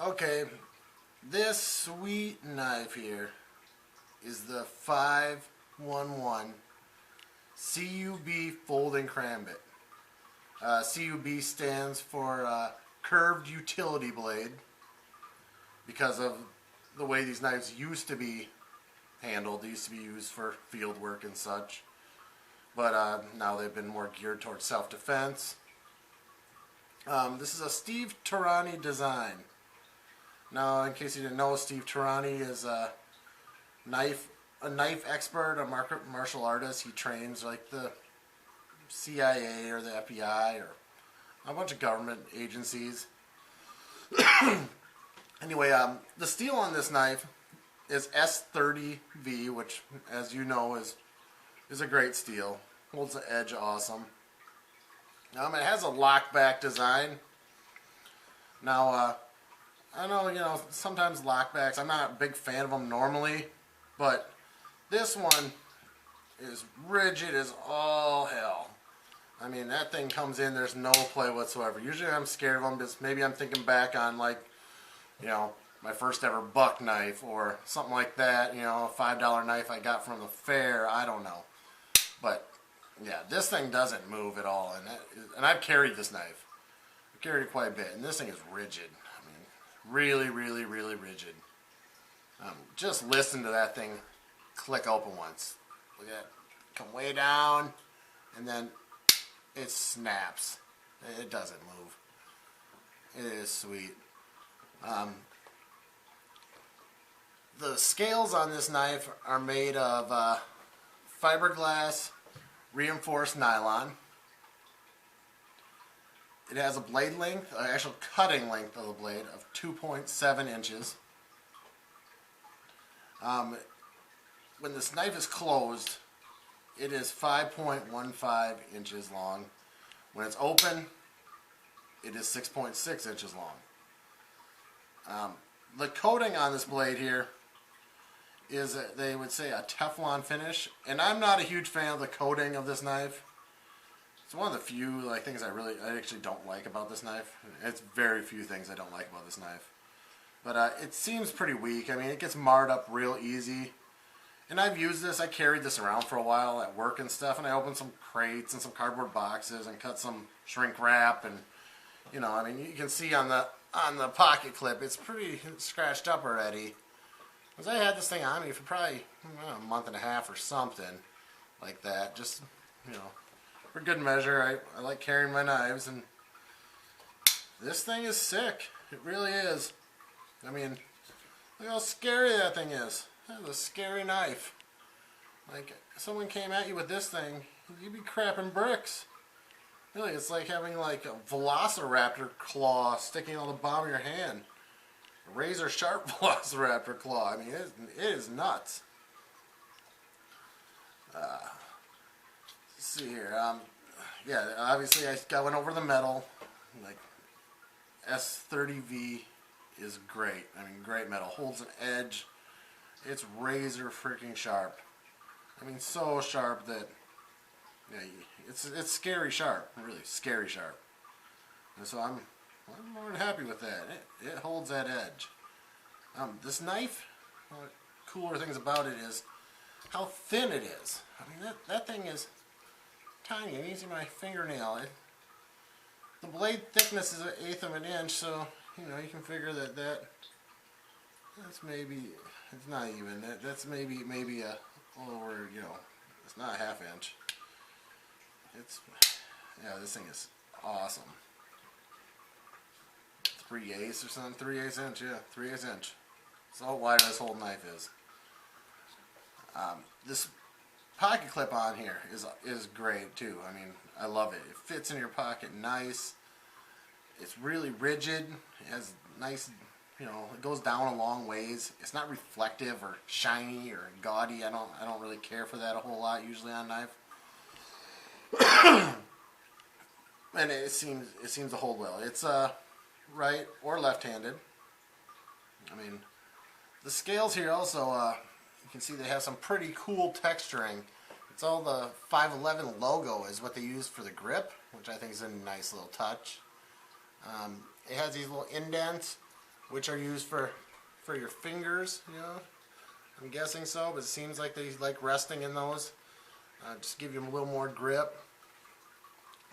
Okay, this sweet knife here is the 5.11 C.U.B folding Karambit. C.U.B stands for curved utility blade because of the way these knives used to be handled. They used to be used for field work and such, but now they've been more geared towards self-defense. This is a Steve Tarani design. Now, in case you didn't know, Steve Tarani is a knife expert, a martial artist. He trains like the CIA or the FBI or a bunch of government agencies. Anyway, the steel on this knife is S30V, which, as you know, is a great steel. Holds the edge awesome. It has a lockback design. Now, I know, sometimes lockbacks, I'm not a big fan of them normally, but this one is rigid as all hell. I mean, that thing comes in, there's no play whatsoever. Usually I'm scared of them because maybe I'm thinking back on, like, my first ever buck knife or something like that, a $5 knife I got from the fair, I don't know. But, yeah, this thing doesn't move at all, and I've carried this knife. I've carried it quite a bit, and this thing is rigid. I mean, really, really, really rigid. Just listen to that thing click open once. Look at that. Come way down, and then it snaps. It doesn't move. It is sweet. The scales on this knife are made of fiberglass reinforced nylon. It has a blade length, an actual cutting length of the blade of 2.7 inches. When this knife is closed, it is 5.15 inches long. When it's open, it is 6.6 inches long. The coating on this blade here is, they would say, a Teflon finish, and I'm not a huge fan of the coating of this knife. It's one of the few things I actually don't like about this knife. It's very few things I don't like about this knife. But it seems pretty weak. I mean, it gets marred up real easy. And I've used this, I carried this around for a while at work and stuff, and I opened some crates and some cardboard boxes and cut some shrink wrap, and I mean, you can see on the pocket clip, it's pretty scratched up already. Because I had this thing on me for probably a month and a half or something like that. Just, for good measure. I like carrying my knives, and this thing is sick. It really is. I mean, look how scary that thing is. That's a scary knife. Like, if someone came at you with this thing, you'd be crapping bricks. Really, it's like having like a velociraptor claw sticking on the bottom of your hand. A razor sharp velociraptor claw. I mean, it is nuts. Let's see here. Yeah, obviously I went over the metal. Like, S30V is great. I mean, great metal. Holds an edge. It's razor freaking sharp. I mean, so sharp that, yeah, it's scary sharp. Really scary sharp. And so I'm more than happy with that. It holds that edge. This knife, one of the cooler things about it is how thin it is. I mean, that thing is tiny. You can see my fingernail. The blade thickness is 1/8 of an inch, so you can figure that's maybe, it's not even. That's maybe a little over, it's not a ½ inch. Yeah, this thing is awesome. 3/8 or something, 3/8 inch, yeah, 3/8 inch. That's how wide this whole knife is. This pocket clip on here is great too. I mean, I love it. It fits in your pocket nice. It's really rigid. It has nice, it goes down a long ways. It's not reflective or shiny or gaudy. I don't really care for that a whole lot usually on a knife. And it seems to hold well. It's right or left-handed. I mean, the scales here also, you can see they have some pretty cool texturing. It's all the 5.11 logo is what they use for the grip, which I think is a nice little touch. It has these little indents which are used for your fingers, you know. I'm guessing so, but it seems like they like resting in those. Just give you a little more grip.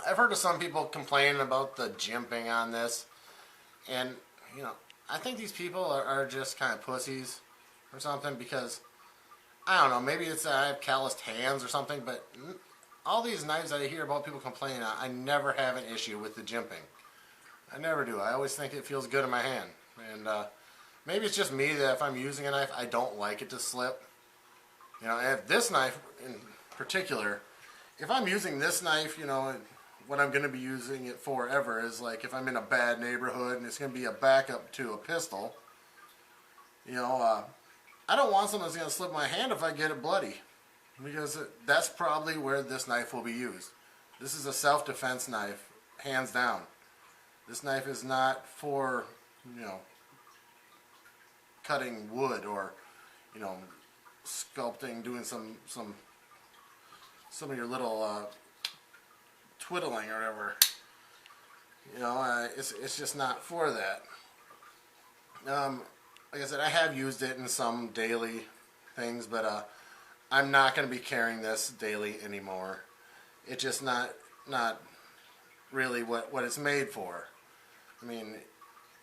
I've heard of some people complaining about the jimping on this, and you know, I think these people are just kind of pussies or something, because I don't know, maybe it's I have calloused hands or something, but all these knives that I hear about people complaining on, I never have an issue with the jimping. I never do. I always think it feels good in my hand, and maybe it's just me that if I'm using a knife, I don't like it to slip. You know, and if this knife in particular, if I'm using this knife, you know, what I'm going to be using it for ever is like if I'm in a bad neighborhood and it's going to be a backup to a pistol, you know, I don't want something that's going to slip my hand if I get it bloody, because that's probably where this knife will be used. This is a self-defense knife, hands down. This knife is not for, you know, cutting wood or, you know, sculpting, doing some of your little twiddling or whatever. You know, it's just not for that. Like I said, I have used it in some daily things, but I'm not going to be carrying this daily anymore. It's just not really what it's made for. I mean,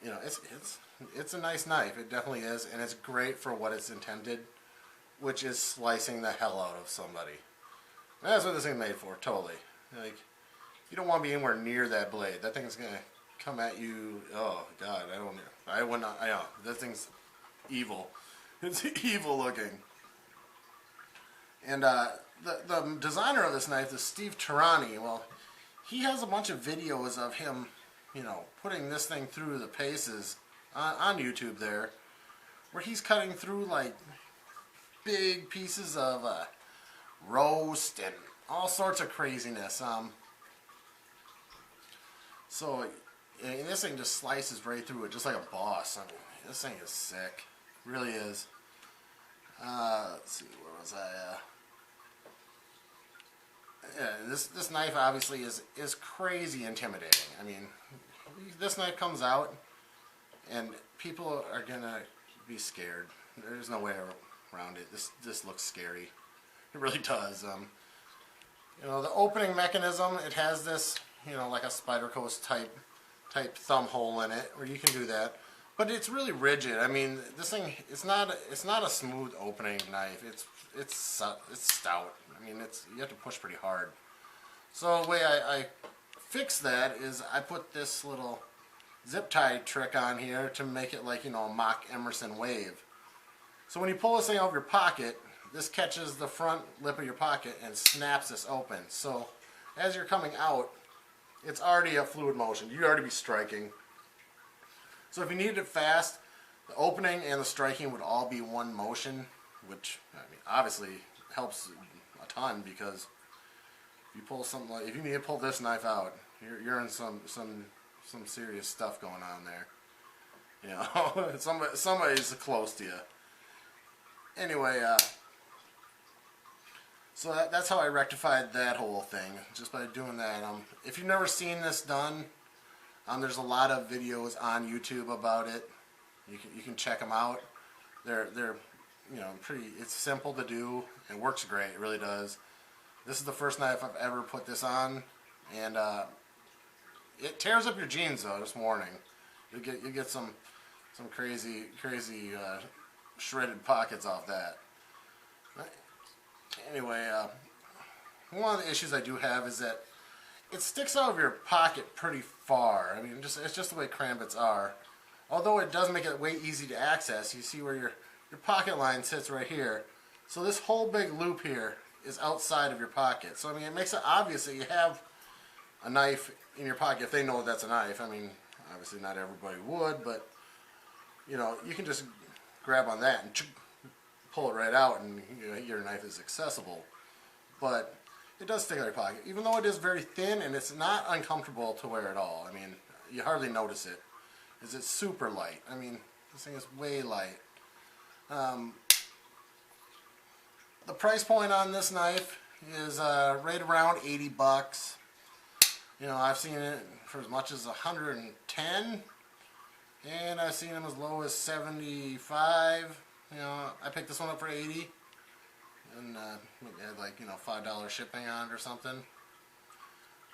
you know, it's a nice knife. It definitely is, and it's great for what it's intended, which is slicing the hell out of somebody. And that's what this thing's made for, totally. Like, you don't want to be anywhere near that blade. That thing's gonna come at you. Oh God, I would not. I know that thing's evil. It's evil looking. And the designer of this knife is Steve Tarani. Well, he has a bunch of videos of him, you know, putting this thing through the paces on YouTube there, where he's cutting through like big pieces of roast and all sorts of craziness. So and this thing just slices right through it, just like a boss. I mean, this thing is sick, it really is. Let's see, where was I? Yeah, this knife obviously is crazy intimidating. I mean, this knife comes out, and people are gonna be scared. There's no way around it. This looks scary. It really does. You know, the opening mechanism, it has this, you know, like a Spider Coast type thumb hole in it, where you can do that. But it's really rigid. I mean, this thing, it's not a smooth opening knife. It's stout. I mean, you have to push pretty hard. So the way I fix that is I put this little zip tie trick on here to make it like, you know, a mock Emerson wave. So when you pull this thing out of your pocket, this catches the front lip of your pocket and snaps this open. So as you're coming out, it's already a fluid motion. You'd already be striking. So if you needed it fast, the opening and the striking would all be one motion, which, I mean, obviously helps a ton, because if you pull something like, if you need to pull this knife out, you're in some serious stuff going on there. You know, somebody's close to you. Anyway, so that's how I rectified that whole thing, just by doing that. If you've never seen this done, there's a lot of videos on YouTube about it. You can check them out. They're you know, it's simple to do. It works great. It really does. This is the first knife I've ever put this on, and it tears up your jeans though. This warning. You get some crazy shredded pockets off that. Anyway, one of the issues I do have is that it sticks out of your pocket pretty far. I mean, it's just the way Karambits are. Although it does make it way easy to access. You see where your pocket line sits right here. So this whole big loop here is outside of your pocket. So I mean, it makes it obvious that you have a knife in your pocket if they know that's a knife. I mean, obviously not everybody would, but you know, you can just grab on that and pull it right out, and you know, your knife is accessible. But it does stick out of your pocket, even though it is very thin, and it's not uncomfortable to wear at all. I mean, you hardly notice it. It's super light. I mean, this thing is way light. The price point on this knife is right around 80 bucks. You know, I've seen it for as much as 110. and I've seen them as low as 75. You know, I picked this one up for 80, and it had like, you know, $5 shipping on it or something.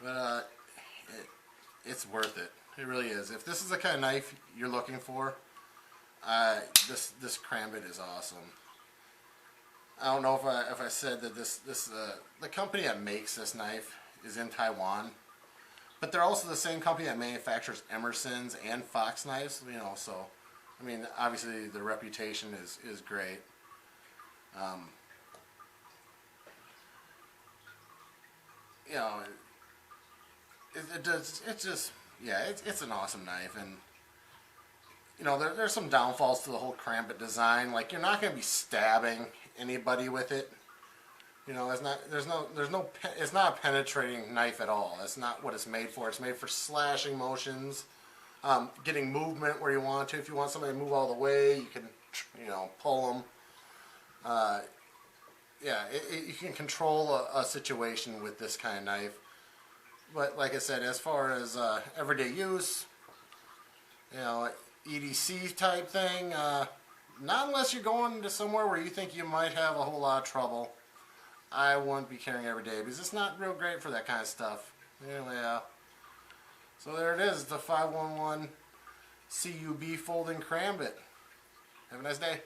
But it's worth it. It really is. If this is the kind of knife you're looking for, this Karambit is awesome. I don't know if I said that the company that makes this knife is in Taiwan, but they're also the same company that manufactures Emerson's and Fox knives. You know, so I mean, obviously the reputation is great. You know, it's just, yeah, it's an awesome knife. And you know, there's some downfalls to the whole Karambit design. Like, you're not going to be stabbing anybody with it. You know, it's not a penetrating knife at all. That's not what it's made for. It's made for slashing motions, getting movement where you want to. If you want somebody to move all the way, you can, you know, pull them. Yeah, you can control a situation with this kind of knife. But like I said, as far as everyday use, you know, EDC type thing, not unless you're going to somewhere where you think you might have a whole lot of trouble. I wouldn't be carrying every day because it's not real great for that kind of stuff. Anyway, so there it is, the 5.11 C.U.B folding Karambit. Have a nice day.